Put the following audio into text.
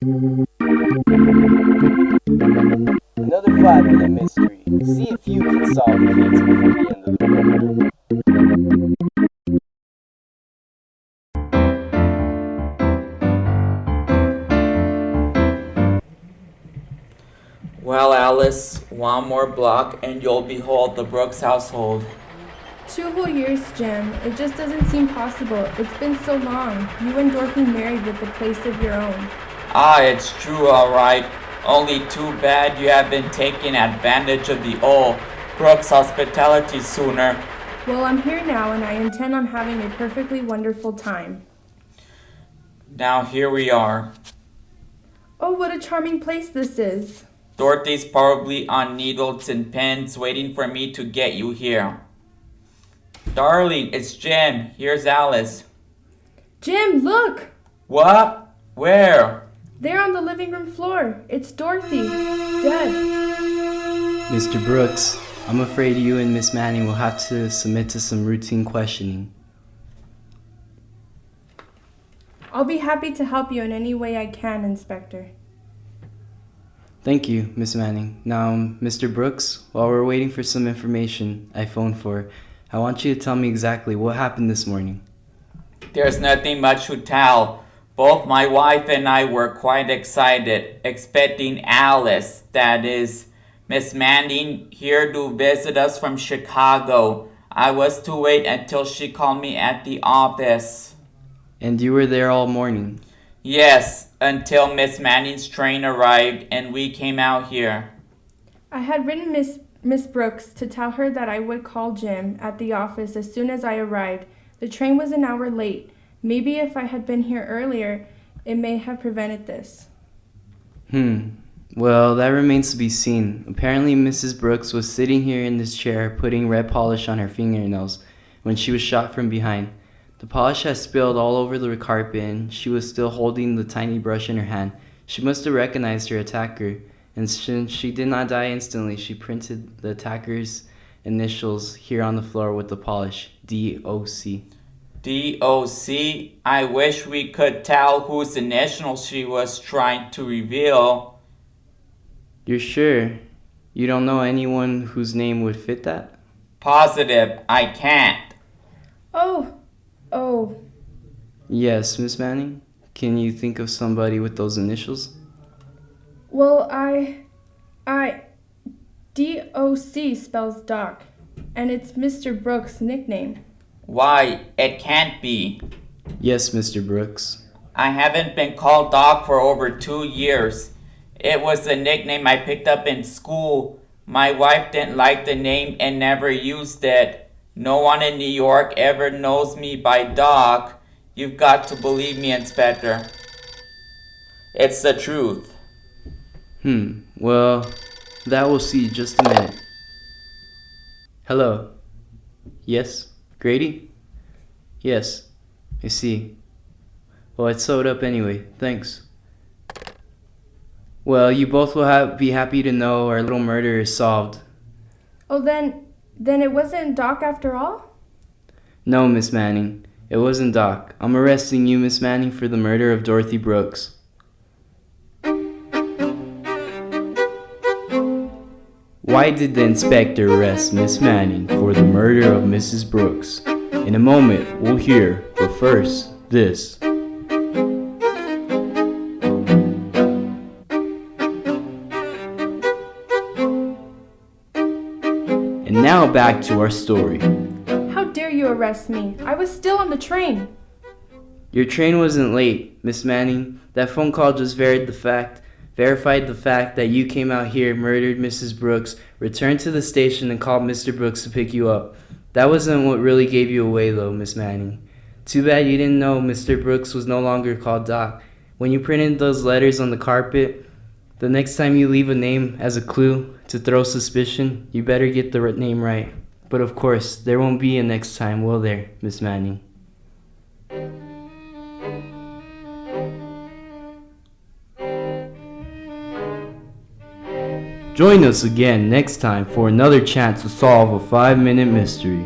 Another 5 minute mystery. See if you can solve the kids before the end of the program. Well, Alice, one more block and you'll behold the Brooks household. 2 whole years, Jim. It just doesn't seem possible. It's been so long. You and Dorothy married with a place of your own. Ah, it's true, alright. Only too bad you have been taking advantage of the old Brooks hospitality sooner. Well, I'm here now and I intend on having a perfectly wonderful time. Now here we are. Oh, what a charming place this is. Dorothy's probably on needles and pins waiting for me to get you here. Darling, it's Jim. Here's Alice. Jim, look! What? Where? There on the living room floor. It's Dorothy. Dead. Mr. Brooks, I'm afraid you and Miss Manning will have to submit to some routine questioning. I'll be happy to help you in any way I can, Inspector. Thank you, Miss Manning. Now, Mr. Brooks, while we're waiting for some information I phoned for, I want you to tell me exactly what happened this morning. There's nothing much to tell. Both my wife and I were quite excited, expecting Alice, that is, Miss Manning, here to visit us from Chicago. I was to wait until she called me at the office. And you were there all morning? Yes, until Miss Manning's train arrived and we came out here. I had written Miss Brooks to tell her that I would call Jim at the office as soon as I arrived. The train was an hour late. Maybe if I had been here earlier, it may have prevented this. Well, that remains to be seen. Apparently, Mrs. Brooks was sitting here in this chair putting red polish on her fingernails when she was shot from behind. The polish had spilled all over the carpet and she was still holding the tiny brush in her hand. She must have recognized her attacker, and since she did not die instantly, she printed the attacker's initials here on the floor with the polish, D.O.C. D.O.C.? I wish we could tell whose initials she was trying to reveal. You're sure? You don't know anyone whose name would fit that? Positive, I can't. Oh. Yes, Miss Manning? Can you think of somebody with those initials? Well, D.O.C. spells Doc, and it's Mr. Brooks' nickname. Why, it can't be. Yes, Mr. Brooks. I haven't been called Doc for over 2 years. It was the nickname I picked up in school. My wife didn't like the name and never used it. No one in New York ever knows me by Doc. You've got to believe me, Inspector. It's the truth. Well, that we'll see just a minute. Hello? Yes? Grady? Yes, I see. Well, it's sewed up anyway, thanks. Well, you both will be happy to know our little murder is solved. Oh, then it wasn't Doc after all? No, Miss Manning, it wasn't Doc. I'm arresting you, Miss Manning, for the murder of Dorothy Brooks. Why did the inspector arrest Miss Manning for the murder of Mrs. Brooks? In a moment, we'll hear, but first, this. And now back to our story. How dare you arrest me? I was still on the train. Your train wasn't late, Miss Manning. That phone call just verified the fact that you came out here, murdered Mrs. Brooks, returned to the station, and called Mr. Brooks to pick you up. That wasn't what really gave you away, though, Miss Manning. Too bad you didn't know Mr. Brooks was no longer called Doc. When you printed those letters on the carpet, the next time you leave a name as a clue to throw suspicion, you better get the name right. But of course, there won't be a next time, will there, Miss Manning? Join us again next time for another chance to solve a 5-minute mystery.